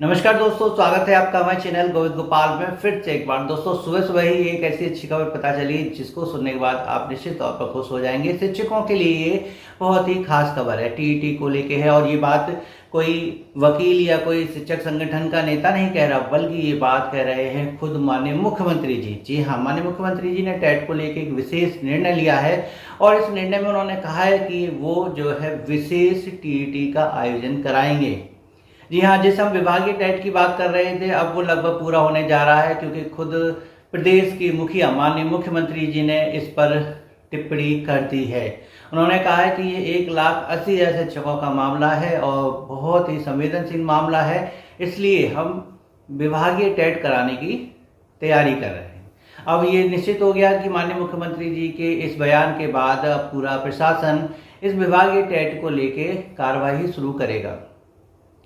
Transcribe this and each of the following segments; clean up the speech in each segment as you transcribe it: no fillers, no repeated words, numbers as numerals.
नमस्कार दोस्तों, स्वागत है आपका हमारे चैनल गोविंद गोपाल में फिर से एक बार। दोस्तों सुबह सुबह ही एक ऐसी अच्छी खबर पता चली जिसको सुनने के बाद आप निश्चित तौर पर खुश हो जाएंगे। शिक्षकों के लिए ये बहुत ही खास खबर है, टीईटी को लेके है। और ये बात कोई वकील या कोई शिक्षक संगठन का नेता नहीं कह रहा, बल्कि ये बात कह रहे हैं खुद माननीय मुख्यमंत्री जी। जी हाँ, माननीय मुख्यमंत्री जी ने टेट को लेकर एक विशेष निर्णय लिया है और इस निर्णय में उन्होंने कहा है कि वो जो है विशेष टीईटी का आयोजन कराएंगे। जी हाँ, जिस हम विभागीय टेट की बात कर रहे थे अब वो लगभग पूरा होने जा रहा है, क्योंकि खुद प्रदेश की मुखिया माननीय मुख्यमंत्री जी ने इस पर टिप्पणी कर दी है। उन्होंने कहा है कि ये 1,80,000 शिक्षकों का मामला है और बहुत ही संवेदनशील मामला है, इसलिए हम विभागीय टेट कराने की तैयारी कर रहे हैं। अब ये निश्चित हो गया कि माननीय मुख्यमंत्री जी के इस बयान के बाद अब पूरा प्रशासन इस विभागीय टेट को लेके कार्रवाई शुरू करेगा।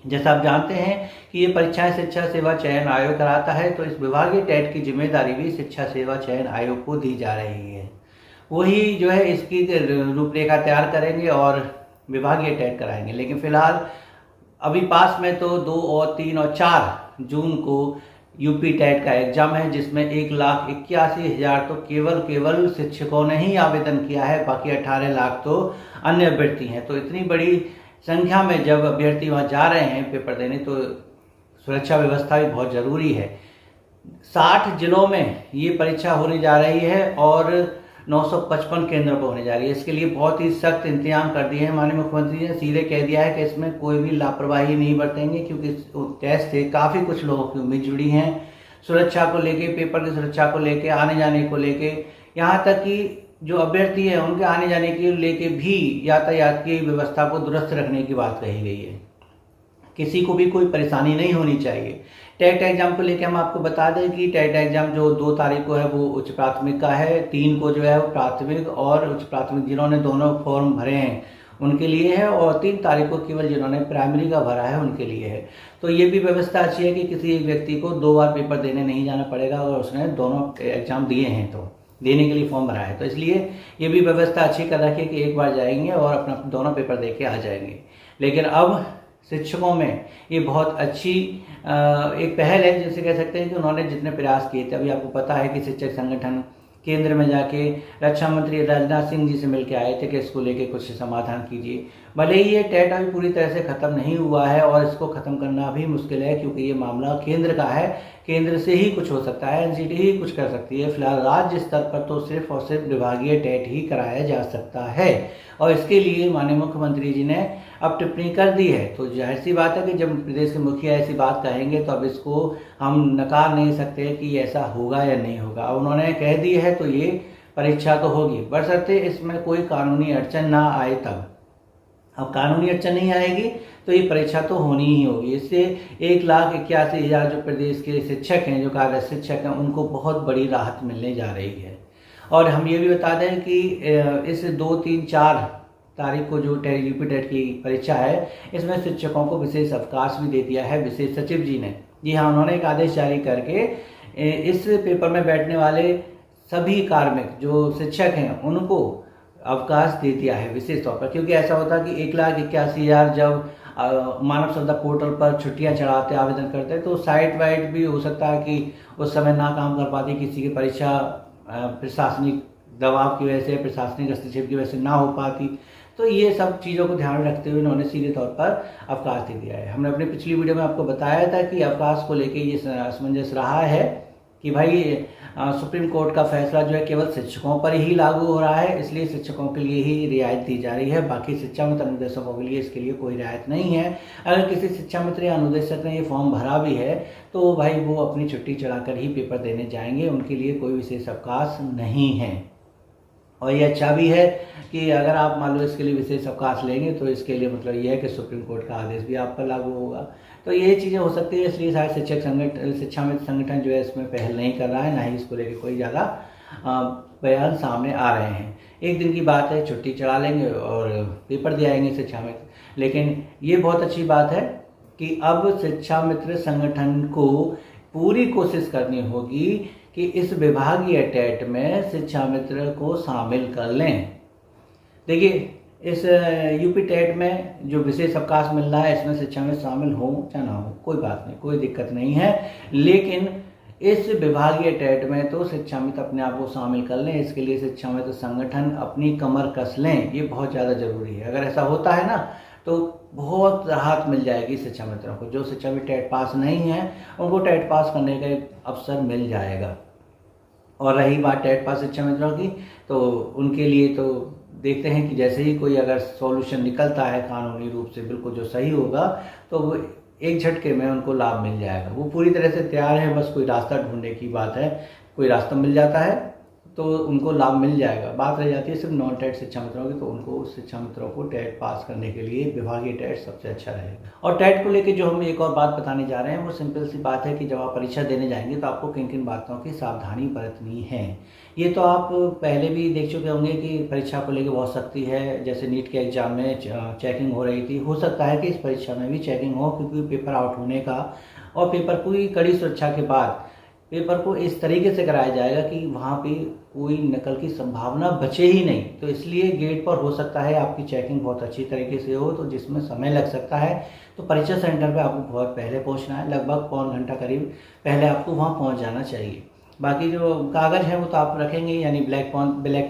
जैसा आप जानते हैं कि ये परीक्षाएं शिक्षा सेवा चयन आयोग कराता है, तो इस विभागीय टेट की जिम्मेदारी भी शिक्षा सेवा चयन आयोग को दी जा रही है। वही जो है इसकी रूपरेखा तैयार करेंगे और विभागीय टेट कराएंगे। लेकिन फिलहाल अभी पास में तो 2 और 3 और 4 जून को यूपी टेट का एग्जाम है, जिसमें 1,81,000 तो केवल शिक्षकों ने ही आवेदन किया है, बाकी 18 लाख तो अन्य अभ्यर्थी हैं। तो इतनी बड़ी संख्या में जब अभ्यर्थी वहाँ जा रहे हैं पेपर देने, तो सुरक्षा व्यवस्था भी बहुत ज़रूरी है। 60 जिलों में ये परीक्षा होने जा रही है और 955 केंद्रों पर होने जा रही है। इसके लिए बहुत ही सख्त इंतजाम कर दिए हैं। माननीय मुख्यमंत्री ने सीधे कह दिया है कि इसमें कोई भी लापरवाही नहीं बरतेंगे, क्योंकि इस टेस्ट से काफ़ी कुछ लोगों की उम्मीद जुड़ी हैं, सुरक्षा को लेके, पेपर की सुरक्षा को लेके, आने जाने को लेके, यहाँ तक कि जो अभ्यर्थी हैं उनके आने जाने के लेके भी यातायात की व्यवस्था को दुरुस्त रखने की बात कही गई है। किसी को भी कोई परेशानी नहीं होनी चाहिए। टेट एग्जाम को लेके हम आपको बता दें कि टेट एग्जाम जो 2 तारीख को है वो उच्च प्राथमिक का है, 3 को जो है वो प्राथमिक और उच्च प्राथमिक जिन्होंने दोनों फॉर्म भरे हैं उनके लिए है, और 3 तारीख को केवल जिन्होंने प्राइमरी का भरा है उनके लिए है। तो ये भी व्यवस्था अच्छी है कि किसी एक व्यक्ति को 2 बार पेपर देने नहीं जाना पड़ेगा अगर उसने दोनों एग्जाम दिए हैं, तो देने के लिए फॉर्म भरा है। तो इसलिए ये भी व्यवस्था अच्छी कर रखी है कि एक बार जाएंगे और अपना दोनों पेपर दे के आ जाएंगे। लेकिन अब शिक्षकों में ये बहुत अच्छी एक पहल है, जिसे कह सकते हैं कि उन्होंने जितने प्रयास किए थे, अभी आपको पता है कि शिक्षक संगठन केंद्र में जाके रक्षा मंत्री राजनाथ सिंह जी से मिलकर आए थे कि इसको लेके कुछ समाधान कीजिए। भले ही ये टेट अभी पूरी तरह से ख़त्म नहीं हुआ है और इसको ख़त्म करना भी मुश्किल है, क्योंकि ये मामला केंद्र का है, केंद्र से ही कुछ हो सकता है, एनसीटी ही कुछ कर सकती है। फिलहाल राज्य स्तर पर तो सिर्फ और सिर्फ विभागीय टेट ही कराया जा सकता है, और इसके लिए माननीय मुख्यमंत्री जी ने अब टिप्पणी कर दी है। तो जाहिर सी बात है कि जब प्रदेश के मुखिया ऐसी बात कहेंगे तो अब इसको हम नकार नहीं सकते कि ऐसा होगा या नहीं होगा। अब उन्होंने कह दी है तो ये परीक्षा तो होगी, बशर्ते इसमें कोई कानूनी अड़चन ना आए तब। अब कानूनी अड़चन नहीं आएगी तो ये परीक्षा तो होनी ही होगी। इससे 1,81,000 जो प्रदेश के शिक्षक हैं, जो कार्यरत शिक्षक हैं, उनको बहुत बड़ी राहत मिलने जा रही है। और हम ये भी बता दें कि इस 2, 3, 4 तारीख को जो यूपी टेट की परीक्षा है, इसमें शिक्षकों को विशेष अवकाश भी दे दिया है विशेष सचिव जी ने। जी हाँ, उन्होंने एक आदेश जारी करके इस पेपर में बैठने वाले सभी कार्मिक जो शिक्षक हैं उनको अवकाश दे दिया है विशेष तौर पर। क्योंकि ऐसा होता है कि 1,81,000 जब मानव संसाधन पोर्टल पर छुट्टियां चढ़ाते आवेदन करते हैं, तो साइट वाइट भी हो सकता है कि उस समय ना काम कर पाती, किसी की परीक्षा प्रशासनिक दबाव की वजह से, प्रशासनिक हस्तक्षेप की वजह से ना हो पाती। तो ये सब चीज़ों को ध्यान में रखते हुए उन्होंने सीधे तौर पर अवकाश दे दिया है। हमने अपनी पिछली वीडियो में आपको बताया था कि अवकाश को लेके ये असमंजस रहा है कि भाई सुप्रीम कोर्ट का फैसला जो है केवल शिक्षकों पर ही लागू हो रहा है, इसलिए शिक्षकों के लिए ही रियायत दी जा रही है, बाकी शिक्षा मित्र अनुदेशकों के लिए इसके लिए कोई रियायत नहीं है। अगर किसी शिक्षा मित्र या अनुदेशक ने ये फॉर्म भरा भी है तो भाई वो अपनी छुट्टी चढ़ाकर ही पेपर देने जाएंगे, उनके लिए कोई विशेष अवकाश नहीं है। और ये अच्छा भी है कि अगर आप मान लो इसके लिए विशेष अवकाश लेंगे तो इसके लिए मतलब ये है कि सुप्रीम कोर्ट का आदेश भी आप पर लागू होगा। तो ये चीज़ें हो सकती है, इसलिए शायद शिक्षा मित्र संगठन जो है इसमें पहल नहीं कर रहा है, ना ही इसको लेकर कोई ज़्यादा बयान सामने आ रहे हैं। एक दिन की बात है, छुट्टी चढ़ा लेंगे और पेपर दे आएंगे शिक्षा मित्र। लेकिन ये बहुत अच्छी बात है कि अब शिक्षा मित्र संगठन को पूरी कोशिश करनी होगी कि इस विभागीय टेट में शिक्षा मित्र को शामिल कर लें। देखिए, इस यूपी टेट में जो विशेष अवकाश मिल रहा है इसमें शिक्षा में शामिल हो या ना हो, कोई बात नहीं, कोई दिक्कत नहीं है। लेकिन इस विभागीय टेट में तो शिक्षा मित्र अपने आप को शामिल कर लें। इसके लिए शिक्षा मित्र संगठन अपनी कमर कस लें, ये बहुत ज़्यादा ज़रूरी है। अगर ऐसा होता है ना तो बहुत राहत मिल जाएगी शिक्षा मित्रों को। जो शिक्षा मित्र टेट पास नहीं है उनको टेट पास करने का अवसर मिल जाएगा। और रही बात टेट पास शिक्षा मित्रों की, तो उनके लिए तो देखते हैं कि जैसे ही कोई अगर सॉल्यूशन निकलता है कानूनी रूप से बिल्कुल जो सही होगा, तो वो एक झटके में उनको लाभ मिल जाएगा। वो पूरी तरह से तैयार है, बस कोई रास्ता ढूंढने की बात है। कोई रास्ता मिल जाता है तो उनको लाभ मिल जाएगा। बात रह जाती है सिर्फ नॉन टेट शिक्षा मित्रों की, तो उनको शिक्षा मित्रों को टेट पास करने के लिए विभागीय टेट सबसे अच्छा रहेगा। और टेट को लेकर जो हम एक और बात बताने जा रहे हैं वो सिंपल सी बात है कि जब आप परीक्षा देने जाएंगे तो आपको किन किन बातों की सावधानी बरतनी है। ये तो आप पहले भी देख चुके होंगे कि परीक्षा को लेकर बहुत सख्ती है। जैसे नीट के एग्जाम में चेकिंग हो रही थी, हो सकता है कि इस परीक्षा में भी चेकिंग हो, क्योंकि पेपर आउट होने का और पेपर पूरी कड़ी सुरक्षा के बाद पेपर को इस तरीके से कराया जाएगा कि वहाँ पे कोई नकल की संभावना बचे ही नहीं। तो इसलिए गेट पर हो सकता है आपकी चेकिंग बहुत अच्छी तरीके से हो, तो जिसमें समय लग सकता है। तो परीक्षा सेंटर पे आपको बहुत पहले पहुँचना है, लगभग पौन घंटा करीब पहले आपको वहाँ पहुँच जाना चाहिए। बाकी जो कागज़ है वो तो आप रखेंगे, यानी ब्लैक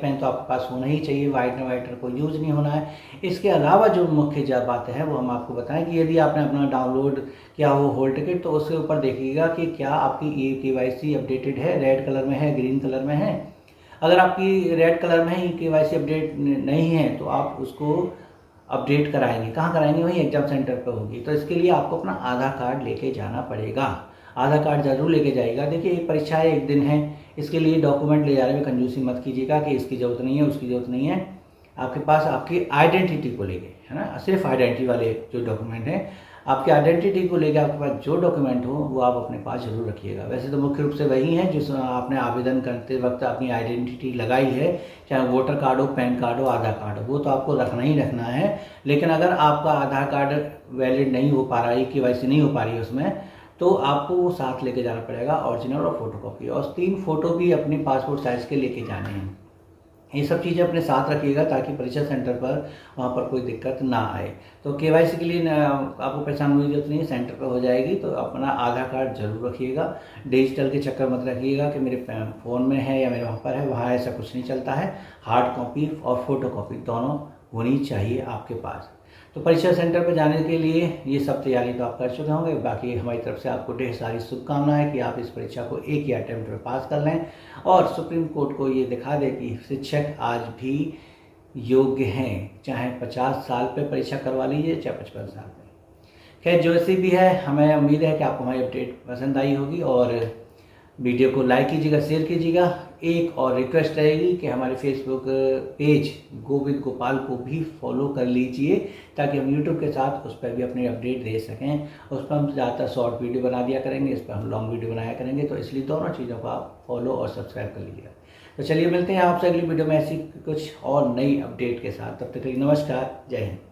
पेन तो आपके पास होना ही चाहिए, वाइटनर को यूज़ नहीं होना है। इसके अलावा जो मुख्य बात है वो हम आपको बताएं कि यदि आपने अपना डाउनलोड किया हो हॉल टिकट, तो उसके ऊपर देखिएगा कि क्या आपकी KYC अपडेटेड है, रेड कलर में है, ग्रीन कलर में है। अगर आपकी रेड कलर में ही KYC अपडेट नहीं है तो आप उसको अपडेट कराएंगे, कहाँ कराएंगे, वहीं एग्जाम सेंटर पर होगी। तो इसके लिए आपको अपना आधार कार्ड लेके जाना पड़ेगा। आधार कार्ड जरूर लेके जाइएगा। देखिए एक परीक्षा है, एक दिन है, इसके लिए डॉक्यूमेंट ले जाने में कंजूसी मत कीजिएगा कि इसकी ज़रूरत नहीं है, उसकी ज़रूरत नहीं है। आपके पास आपकी आइडेंटिटी को लेके, है ना, सिर्फ आइडेंटिटी वाले जो डॉक्यूमेंट हैं, आपकी आइडेंटिटी को लेकर आपके पास जो डॉक्यूमेंट हो वो आप अपने पास जरूर रखिएगा। वैसे तो मुख्य रूप से वही है जो आपने आवेदन करते वक्त अपनी आइडेंटिटी लगाई है, चाहे वोटर कार्ड हो, पैन कार्ड हो, आधार कार्ड हो, वो तो आपको रखना ही रखना है। लेकिन अगर आपका आधार कार्ड वैलिड नहीं हो पा रहा है, KYC नहीं हो पा रही है उसमें, तो आपको वो साथ लेके जाना पड़ेगा, ओरिजिनल और फोटोकॉपी, और 3 फोटो भी अपनी पासपोर्ट साइज़ के लेके जाने हैं। ये सब चीज़ें अपने साथ रखिएगा ताकि परीक्षा सेंटर पर वहाँ पर कोई दिक्कत ना आए। तो KYC के लिए आपको परेशान होने की जरूरत नहीं है, सेंटर पर हो जाएगी। तो अपना आधार कार्ड जरूर रखिएगा, डिजिटल के चक्कर मत रखिएगा कि मेरे फ़ोन में है या मेरे वहाँ पर है, वहाँ ऐसा कुछ नहीं चलता है। हार्ड कॉपी और फोटो कॉपी दोनों होनी चाहिए आपके पास। तो परीक्षा सेंटर पर जाने के लिए ये सब तैयारी तो आप कर चुके होंगे। बाकी हमारी तरफ से आपको ढेर सारी शुभकामनाएं कि आप इस परीक्षा को एक ही अटेम्प्ट में पास कर लें और सुप्रीम कोर्ट को ये दिखा दे कि शिक्षक आज भी योग्य हैं, चाहे 50 साल पे परीक्षा करवा लीजिए, चाहे 55 साल पे। खैर जैसी भी है, हमें उम्मीद है कि आपको हमारी अपडेट पसंद आई होगी और वीडियो को लाइक कीजिएगा, शेयर कीजिएगा। एक और रिक्वेस्ट रहेगी कि हमारे फेसबुक पेज गोविंद गोपाल को भी फॉलो कर लीजिए ताकि हम यूट्यूब के साथ उस पर भी अपने अपडेट दे सकें। उस पर हम ज़्यादातर शॉर्ट वीडियो बना दिया करेंगे, इस पर हम लॉन्ग वीडियो बनाया करेंगे, तो इसलिए दोनों चीज़ों को आप फॉलो और सब्सक्राइब कर लीजिएगा। तो चलिए मिलते हैं आपसे अगली वीडियो में ऐसी कुछ और नई अपडेट के साथ। तब तक के लिए नमस्कार, जय हिंद।